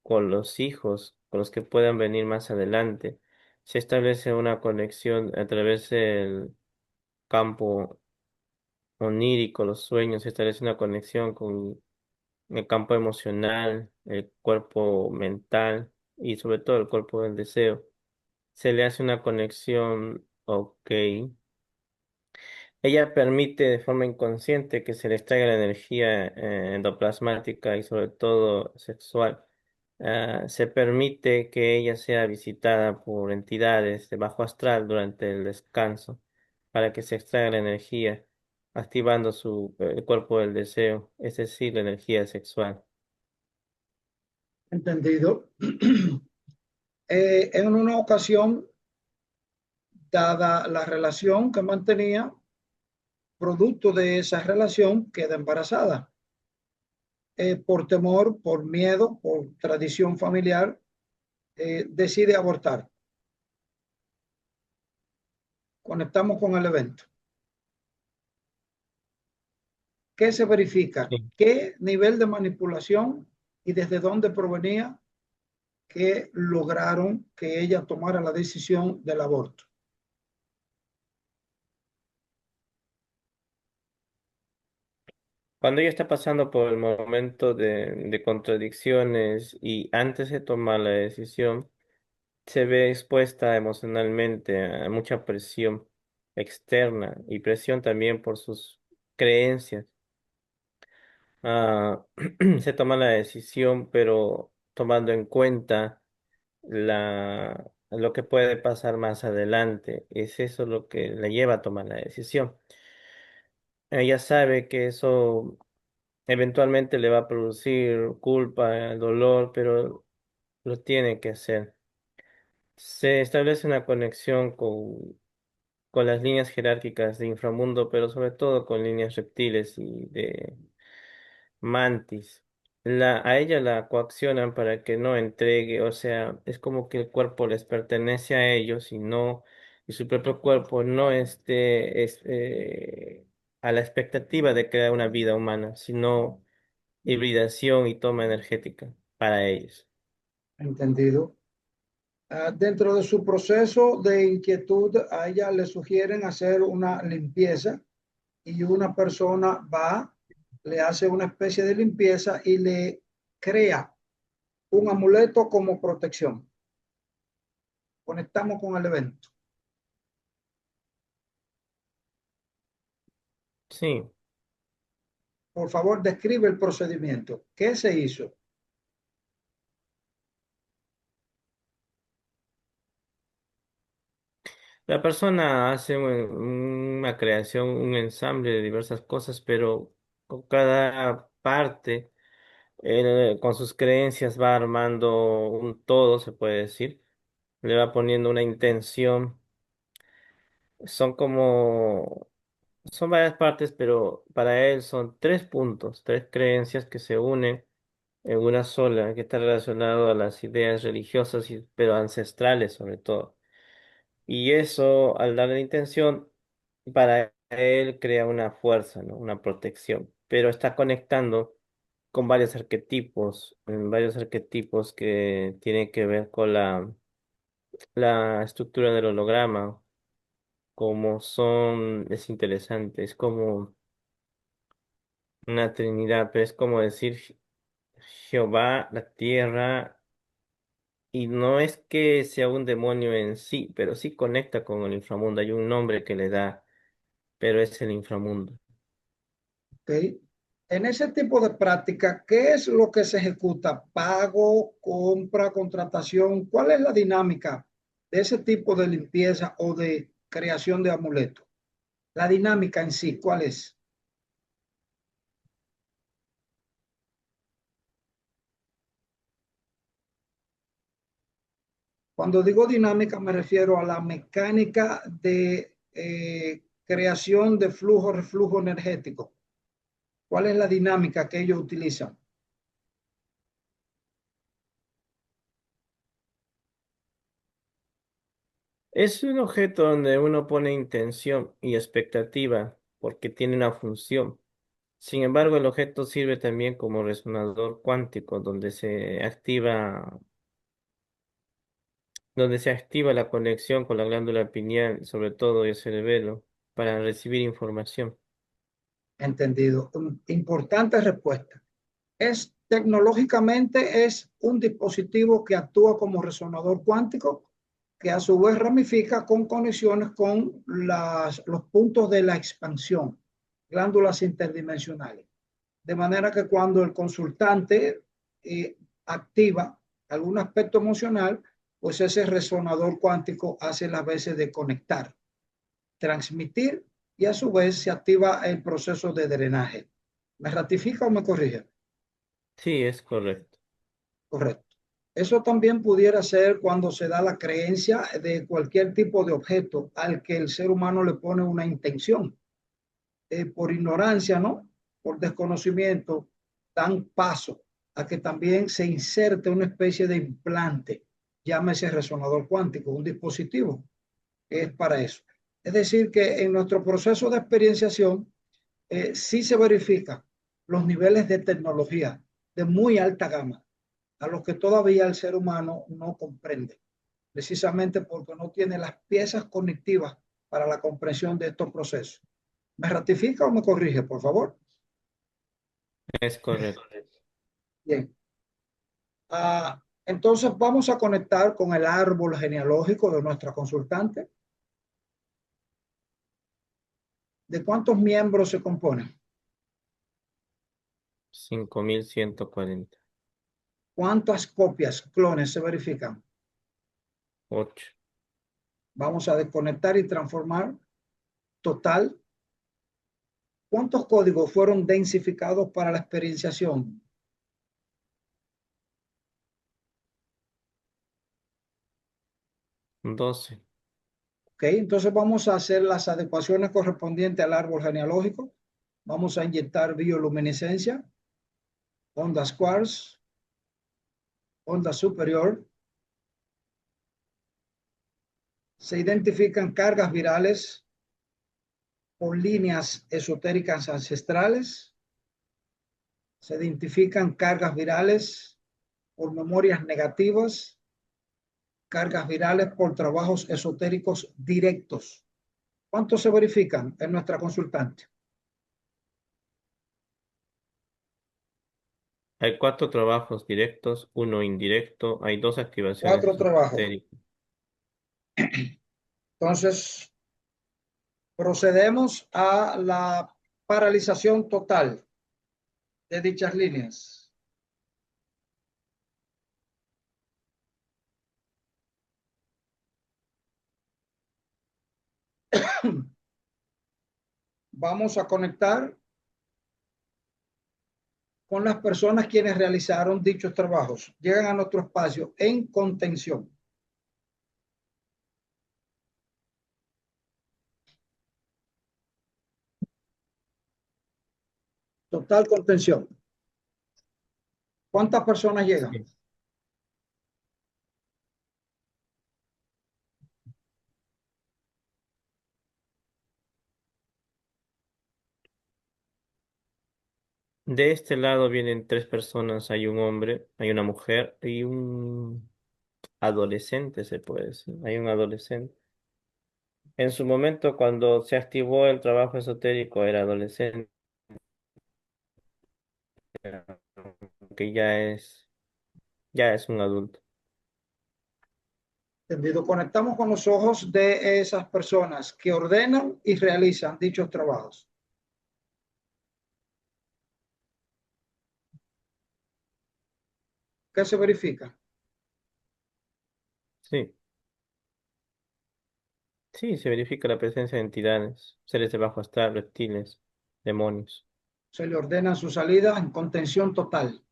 los hijos, con los que puedan venir más adelante. Se establece una conexión a través del campo onírico, los sueños, se establece una conexión con el campo emocional, el cuerpo mental y sobre todo el cuerpo del deseo. Se le hace una conexión, ok. Ella permite de forma inconsciente que se le extraiga la energía endoplasmática y sobre todo sexual. Se permite que ella sea visitada por entidades de bajo astral durante el descanso para que se extraiga la energía, activando el cuerpo del deseo, es decir, la energía sexual. Entendido. En una ocasión, dada la relación que mantenía, producto de esa relación, queda embarazada. Por temor, por miedo, por tradición familiar, decide abortar. Conectamos con el evento. ¿Qué se verifica? Sí. ¿Qué nivel de manipulación y desde dónde provenía que lograron que ella tomara la decisión del aborto? Cuando ella está pasando por el momento de contradicciones y antes de tomar la decisión, se ve expuesta emocionalmente a mucha presión externa y presión también por sus creencias. Ah, se toma la decisión, pero tomando en cuenta lo que puede pasar más adelante. Es eso lo que le lleva a tomar la decisión. Ella sabe que eso eventualmente le va a producir culpa, dolor, pero lo tiene que hacer. Se establece una conexión con las líneas jerárquicas de inframundo, pero sobre todo con líneas reptiles y de mantis. A ella la coaccionan para que no entregue, o sea, es como que el cuerpo les pertenece a ellos y su propio cuerpo no esté a la expectativa de crear una vida humana, sino hibridación y toma energética para ellos. Entendido. Dentro de su proceso de inquietud, a ella le sugieren hacer una limpieza y una persona va, le hace una especie de limpieza y le crea un amuleto como protección. Conectamos con el evento. Sí, Por favor, describe el procedimiento. ¿Qué se hizo? la persona hace una creación, un ensamble de diversas cosas, pero con cada parte, él, con sus creencias va armando un todo, se puede decir. Le va poniendo una intención. Son como, son varias partes, pero para él son tres puntos, tres creencias que se unen en una sola, que está relacionado a las ideas religiosas, pero ancestrales sobre todo. Y eso, al darle intención, para él crea una fuerza, ¿no? Una protección, pero está conectando con varios arquetipos que tienen que ver con la estructura del holograma, como son, es interesante, es como una trinidad, pero es como decir Jehová, la tierra, y no es que sea un demonio en sí, pero sí conecta con el inframundo, hay un nombre que le da, pero es el inframundo. ¿Ok? En ese tipo de práctica, ¿qué es lo que se ejecuta? ¿Pago, compra, contratación? ¿Cuál es la dinámica de ese tipo de limpieza o de creación de amuletos? La dinámica en sí, ¿cuál es? Cuando digo dinámica me refiero a la mecánica de creación de flujo, reflujo energético. ¿Cuál es la dinámica que ellos utilizan? Es un objeto donde uno pone intención y expectativa porque tiene una función. Sin embargo, el objeto sirve también como resonador cuántico, donde se activa la conexión con la glándula pineal, sobre todo y el cerebelo, para recibir información. Entendido. Importante respuesta. Es tecnológicamente es un dispositivo que actúa como resonador cuántico que a su vez ramifica con conexiones con los puntos de la expansión, glándulas interdimensionales. De manera que cuando el consultante activa algún aspecto emocional, pues ese resonador cuántico hace las veces de conectar, transmitir y a su vez se activa el proceso de drenaje. ¿Me ratifica o me corrige? Sí, es correcto. Correcto. Eso también pudiera ser cuando se da la creencia de cualquier tipo de objeto al que el ser humano le pone una intención. Por ignorancia, ¿no? Por desconocimiento, dan paso a que también se inserte una especie de implante, llámese resonador cuántico, un dispositivo que es para eso. Es decir, que en nuestro proceso de experienciación sí se verifican los niveles de tecnología de muy alta gama a los que todavía el ser humano no comprende, precisamente porque no tiene las piezas cognitivas para la comprensión de estos procesos. ¿Me ratifica o me corrige, por favor? Es correcto. Bien. Entonces vamos a conectar con el árbol genealógico de nuestra consultante. ¿De cuántos miembros se compone? 5140. ¿Cuántas copias, clones se verifican? 8. Vamos a desconectar y transformar total. ¿Cuántos códigos fueron densificados para la experienciación? 12. Ok, entonces vamos a hacer las adecuaciones correspondientes al árbol genealógico. Vamos a inyectar bioluminiscencia, ondas quartz, onda superior. Se identifican cargas virales por líneas esotéricas ancestrales. Se identifican cargas virales por memorias negativas, cargas virales por trabajos esotéricos directos. ¿Cuántos se verifican en nuestra consultante? Hay 4 trabajos directos, uno indirecto. Hay 2 activaciones Cuatro trabajos. esotéricas. Entonces, procedemos a la paralización total de dichas líneas. Vamos a conectar con las personas quienes realizaron dichos trabajos. Llegan a nuestro espacio en contención. Total contención. ¿Cuántas personas llegan? Sí. De este lado vienen tres personas, hay un hombre, hay una mujer y un adolescente, se puede decir. Hay un adolescente. En su momento, cuando se activó el trabajo esotérico, era adolescente, que ya es un adulto. Entendido. Conectamos con los ojos de esas personas que ordenan y realizan dichos trabajos. ¿Qué se verifica? Sí, sí, se verifica la presencia de entidades, seres de bajo astral, reptiles, demonios. Se le ordena su salida en contención total.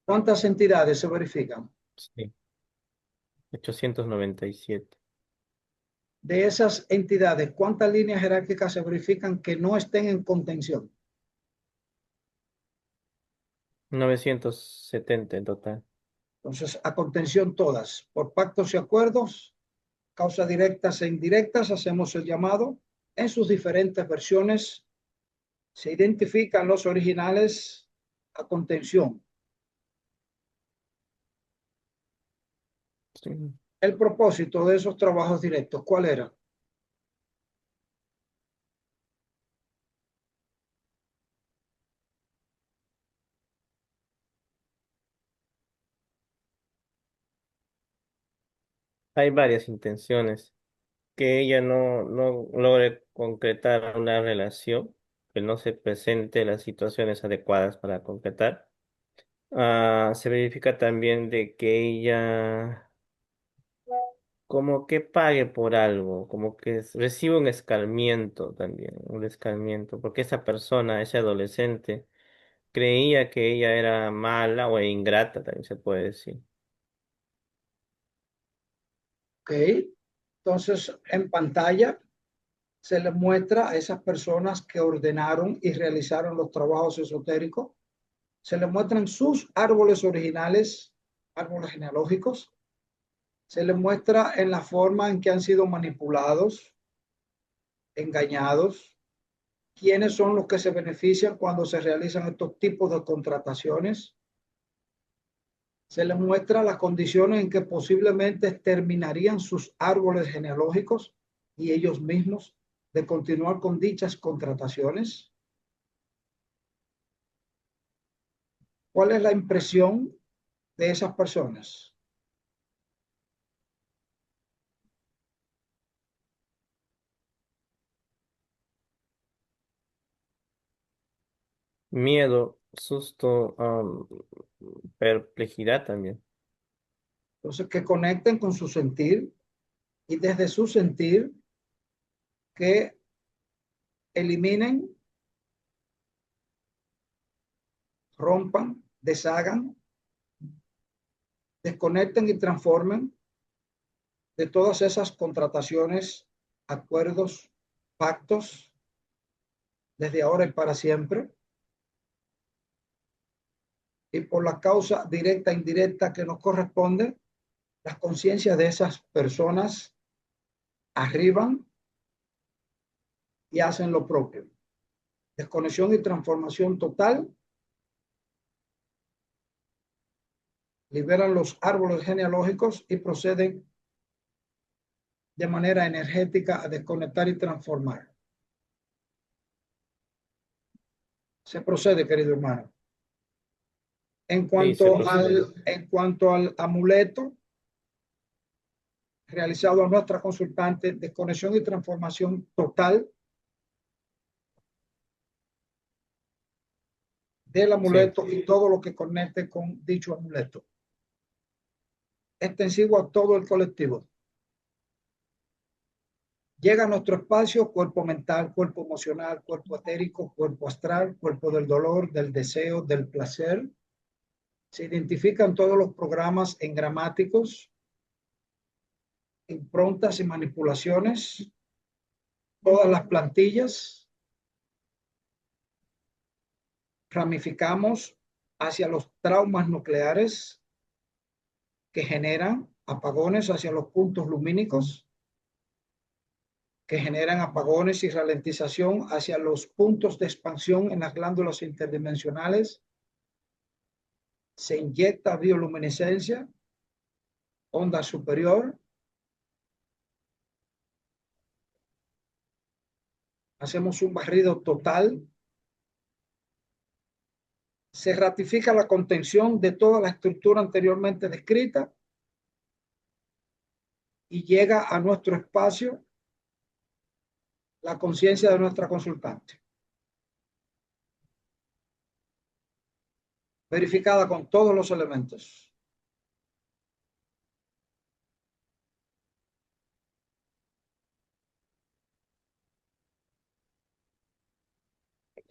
¿Cuántas entidades se verifican? Sí, 897. De esas entidades, ¿cuántas líneas jerárquicas se verifican que no estén en contención? 970 en total. Entonces, a contención todas, por pactos y acuerdos, causas directas e indirectas, hacemos el llamado en sus diferentes versiones. Se identifican los originales a contención. Sí. El propósito de esos trabajos directos, ¿cuál era? Hay varias intenciones. Que ella no logre concretar una relación, que no se presente las situaciones adecuadas para concretar. Se verifica también de que ella como que pague por algo, como que recibe un escarmiento también, un escarmiento, porque esa persona, ese adolescente, creía que ella era mala o ingrata, también se puede decir. ¿Ok? Entonces, en pantalla se les muestra a esas personas que ordenaron y realizaron los trabajos esotéricos, se les muestran sus árboles originales, árboles genealógicos, se les muestra en la forma en que han sido manipulados, engañados, quiénes son los que se benefician cuando se realizan estos tipos de contrataciones. Se les muestra las condiciones en que posiblemente terminarían sus árboles genealógicos y ellos mismos de continuar con dichas contrataciones. ¿Cuál es la impresión de esas personas? Miedo, susto, perplejidad también. Entonces, que conecten con su sentir y desde su sentir que eliminen, rompan, deshagan, desconecten y transformen de todas esas contrataciones, acuerdos, pactos, desde ahora y para siempre, y por la causa directa e indirecta que nos corresponde, las conciencias de esas personas arriban y hacen lo propio. Desconexión y transformación total, liberan los árboles genealógicos y proceden de manera energética a desconectar y transformar. Se procede, querido hermano. Sí, se procede. En cuanto al amuleto realizado a nuestra consultante, desconexión y transformación total, del Sí, amuleto y todo lo que conecte con dicho amuleto, extensivo a todo el colectivo. Llega a nuestro espacio cuerpo mental, cuerpo emocional, cuerpo etérico, cuerpo astral, cuerpo del dolor, del deseo, del placer. Se identifican todos los programas engramáticos, improntas y manipulaciones, todas las plantillas. Ramificamos hacia los traumas nucleares que generan apagones hacia los puntos lumínicos, que generan apagones y ralentización hacia los puntos de expansión en las glándulas interdimensionales. Se inyecta bioluminescencia, onda superior. Hacemos un barrido total. Se ratifica la contención de toda la estructura anteriormente descrita y llega a nuestro espacio la conciencia de nuestra consultante, verificada con todos los elementos.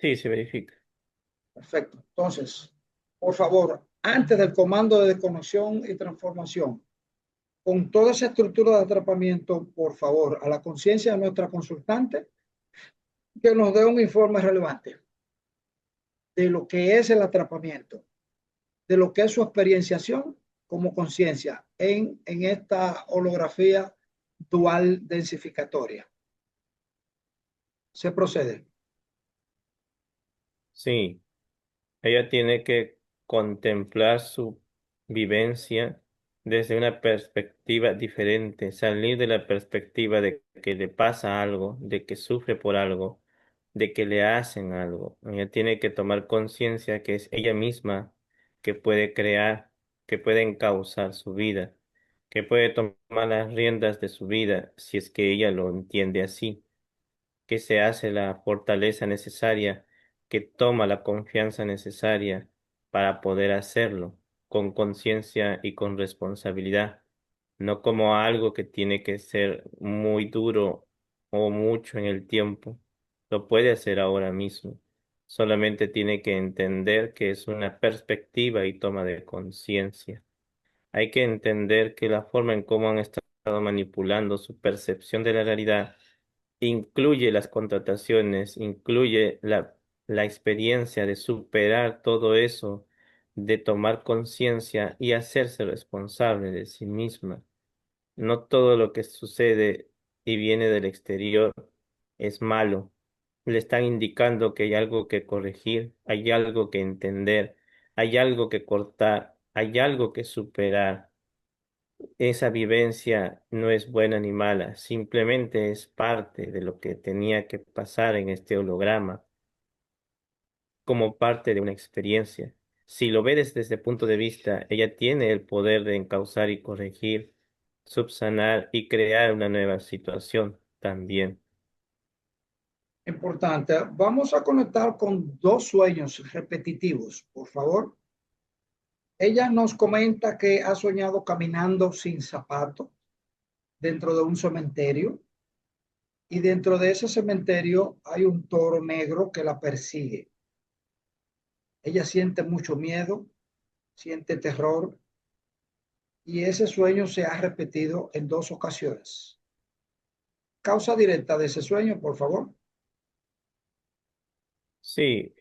sí, se verifica. Perfecto. Entonces, por favor, antes del comando de desconexión y transformación, con toda esa estructura de atrapamiento, por favor, a la conciencia de nuestra consultante, que nos dé un informe relevante de lo que es el atrapamiento, de lo que es su experienciación como conciencia en esta holografía dual densificatoria. Se procede. Sí, ella tiene que contemplar su vivencia desde una perspectiva diferente, salir de la perspectiva de que le pasa algo, de que sufre por algo, de que le hacen algo. Ella tiene que tomar conciencia que es ella misma que puede crear, que puede encauzar su vida, que puede tomar las riendas de su vida si es que ella lo entiende así, que se hace la fortaleza necesaria, que toma la confianza necesaria para poder hacerlo con conciencia y con responsabilidad, no como algo que tiene que ser muy duro o mucho en el tiempo. Lo puede hacer ahora mismo. Solamente tiene que entender que es una perspectiva y toma de conciencia. Hay que entender que la forma en cómo han estado manipulando su percepción de la realidad incluye las contrataciones, incluye la experiencia de superar todo eso, de tomar conciencia y hacerse responsable de sí misma. No todo lo que sucede y viene del exterior es malo. Le están indicando que hay algo que corregir, hay algo que entender, hay algo que cortar, hay algo que superar. Esa vivencia no es buena ni mala, simplemente es parte de lo que tenía que pasar en este holograma, como parte de una experiencia. Si lo ves desde el punto de vista, ella tiene el poder de encauzar y corregir, subsanar y crear una nueva situación también. Importante. Vamos a conectar con dos sueños repetitivos, por favor. Ella nos comenta que ha soñado caminando sin zapato dentro de un cementerio y dentro de ese cementerio hay un toro negro que la persigue. Ella siente mucho miedo, siente terror y ese sueño se ha repetido en dos ocasiones. Causa directa de ese sueño, por favor. Sí,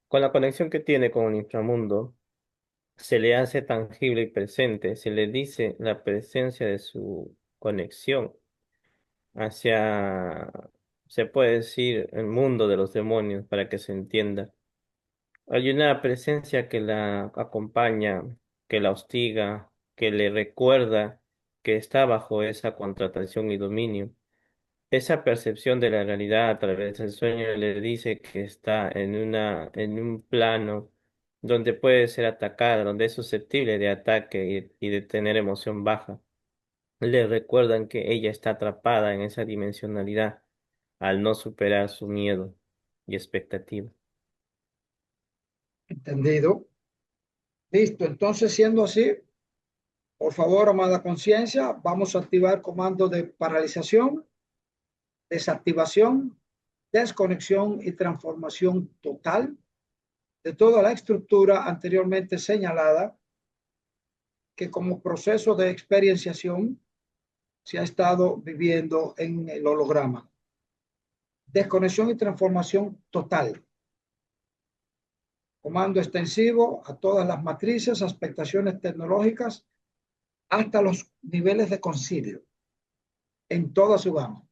con la conexión que tiene con el inframundo, se le hace tangible y presente, se le dice la presencia de su conexión hacia, se puede decir, el mundo de los demonios para que se entienda. Hay una presencia que la acompaña, que la hostiga, que le recuerda que está bajo esa contratación y dominio. Esa percepción de la realidad a través del sueño le dice que está en un plano donde puede ser atacada, donde es susceptible de ataque y de tener emoción baja. le recuerdan que ella está atrapada en esa dimensionalidad al no superar su miedo y expectativa. ¿Entendido? Listo. Entonces, siendo así, por favor, amada conciencia, vamos a activar comando de paralización, desactivación, desconexión y transformación total de toda la estructura anteriormente señalada que como proceso de experienciación se ha estado viviendo en el holograma. Desconexión y transformación total. Comando extensivo a todas las matrices, aspectaciones tecnológicas, hasta los niveles de concilio, en toda su gama.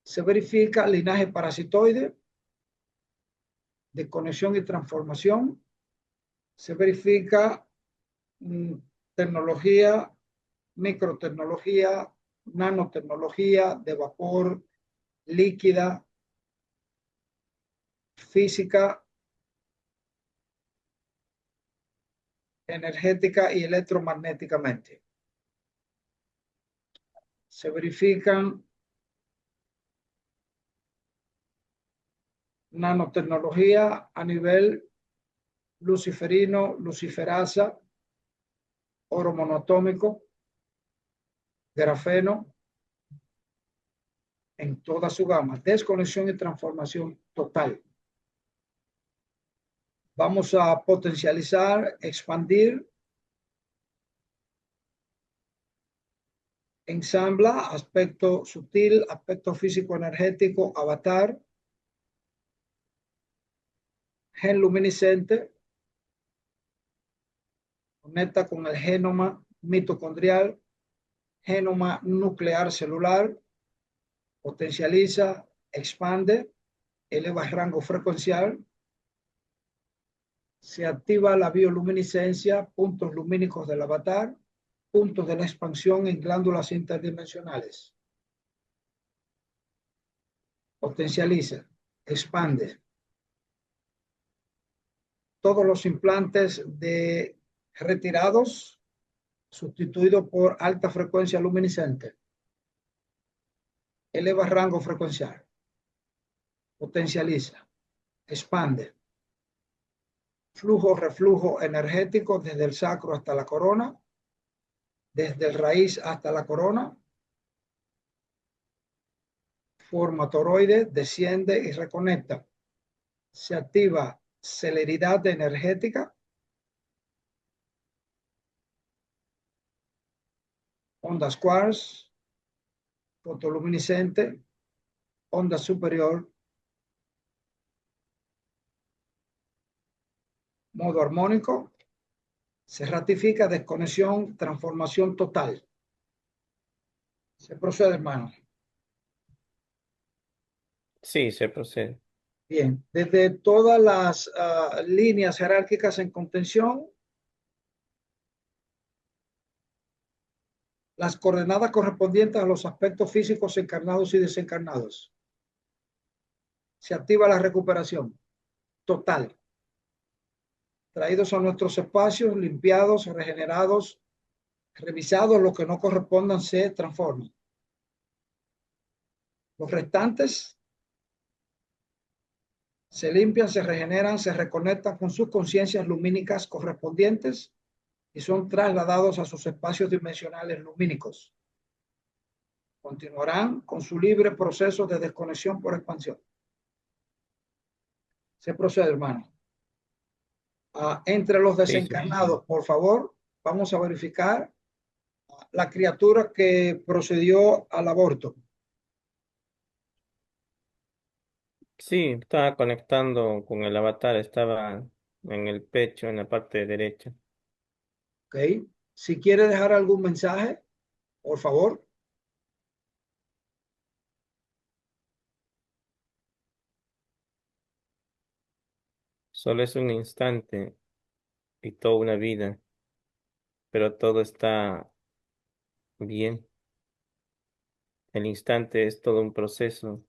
Se verifica linaje parasitoide, desconexión y transformación. Se verifica tecnología, microtecnología, nanotecnología de vapor, líquida, física, energética y electromagnéticamente. Se verifican nanotecnología a nivel luciferino, luciferasa, oro monoatómico, grafeno, en toda su gama, desconexión y transformación total. Vamos a potencializar, expandir, ensambla, aspecto sutil, aspecto físico energético, avatar, gen luminiscente, conecta con el genoma mitocondrial, genoma nuclear celular, potencializa, expande, eleva el rango frecuencial, se activa la bioluminiscencia, puntos lumínicos del avatar, puntos de la expansión en glándulas interdimensionales. Potencializa, expande. Todos los implantes de retirados sustituidos por alta frecuencia luminiscente. Eleva rango frecuencial. Potencializa, expande. Flujo, reflujo energético desde el sacro hasta la corona, desde el raíz hasta la corona. Forma toroide, desciende y reconecta. Se activa celeridad energética, ondas quartz, fotoluminiscente, onda superior, modo armónico, se ratifica desconexión, transformación total. Se procede, hermano. Sí, se procede. Bien, desde todas las líneas jerárquicas en contención, las coordenadas correspondientes a los aspectos físicos encarnados y desencarnados. Se activa la recuperación total. Traídos a nuestros espacios, limpiados, regenerados, revisados, lo que no correspondan se transforman. Los restantes se limpian, se regeneran, se reconectan con sus conciencias lumínicas correspondientes y son trasladados a sus espacios dimensionales lumínicos. Continuarán con su libre proceso de desconexión por expansión. Se procede, hermano. Entre los Sí, sí. desencarnados, por favor, vamos a verificar la criatura que procedió al aborto. Sí, estaba conectando con el avatar, estaba en el pecho, en la parte derecha. ¿Ok? Si quiere dejar algún mensaje, por favor. Solo es un instante y toda una vida, pero todo está bien. El instante es todo un proceso,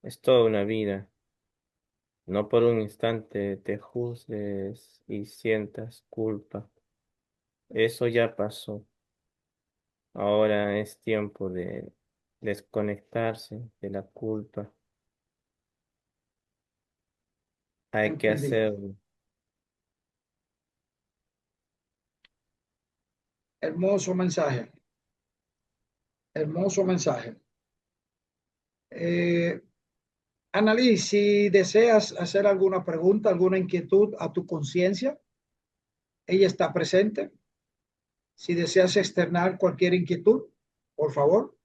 es toda una vida. No por un instante te juzgues y sientas culpa. Eso ya pasó. Ahora es tiempo de desconectarse de la culpa. Hay que Entendido. hacerlo. Hermoso mensaje. Hermoso mensaje. Eh, Annalise, si deseas hacer alguna pregunta, alguna inquietud a tu conciencia, ella está presente. Si deseas externar cualquier inquietud, por favor.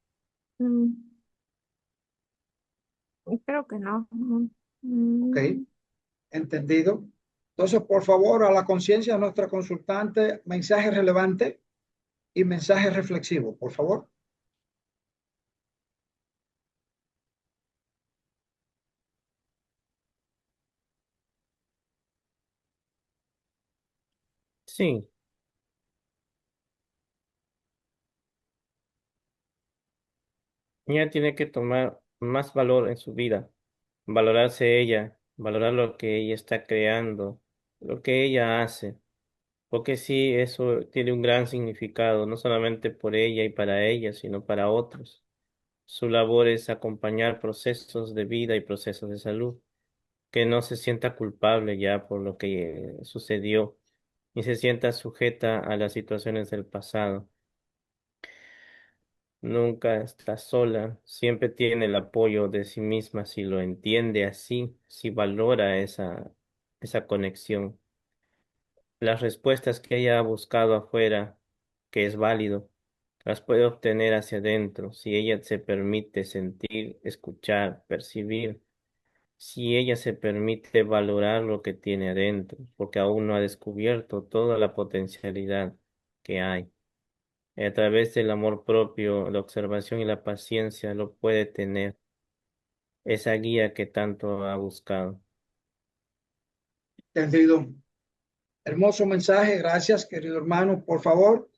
Mm, creo que no. Ok, Mm, entendido. Entonces, por favor, a la conciencia de nuestra consultante, mensaje relevante y mensaje reflexivo, por favor. Sí, ella tiene que tomar más valor en su vida, valorarse ella, valorar lo que ella está creando, lo que ella hace, porque sí, eso tiene un gran significado, no solamente por ella y para ella, sino para otros. Su labor es acompañar procesos de vida y procesos de salud, que no se sienta culpable ya por lo que sucedió, ni se sienta sujeta a las situaciones del pasado. Nunca está sola, siempre tiene el apoyo de sí misma si lo entiende así, si valora esa conexión. Las respuestas que ella ha buscado afuera, que es válido, las puede obtener hacia adentro si ella se permite sentir, escuchar, percibir, si ella se permite valorar lo que tiene adentro, porque aún no ha descubierto toda la potencialidad que hay. A través del amor propio, la observación y la paciencia lo puede tener, esa guía que tanto ha buscado. Entendido. Hermoso mensaje. Gracias, querido hermano. Por favor,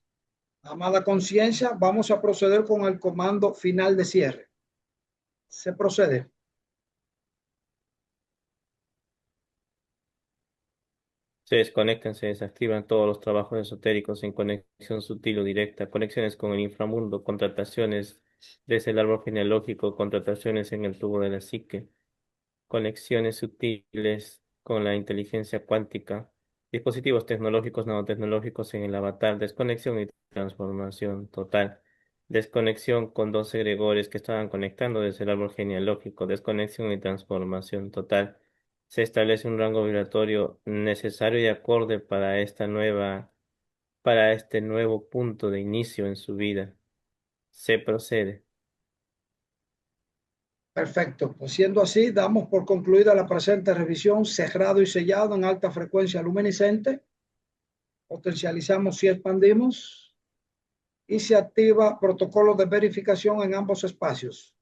amada conciencia, vamos a proceder con el comando final de cierre. Se procede. Se desconectan, se desactivan todos los trabajos esotéricos en conexión sutil o directa, conexiones con el inframundo, contrataciones desde el árbol genealógico, contrataciones en el tubo de la psique, conexiones sutiles con la inteligencia cuántica, dispositivos tecnológicos, nanotecnológicos en el avatar, desconexión y transformación total, desconexión con dos egregores que estaban conectando desde el árbol genealógico, desconexión y transformación total. Se establece un rango vibratorio necesario y acorde para este nuevo punto de inicio en su vida. Se procede. Perfecto. Pues siendo así, damos por concluida la presente revisión, cerrado y sellado en alta frecuencia luminiscente. Potencializamos y expandimos y se activa protocolo de verificación en ambos espacios.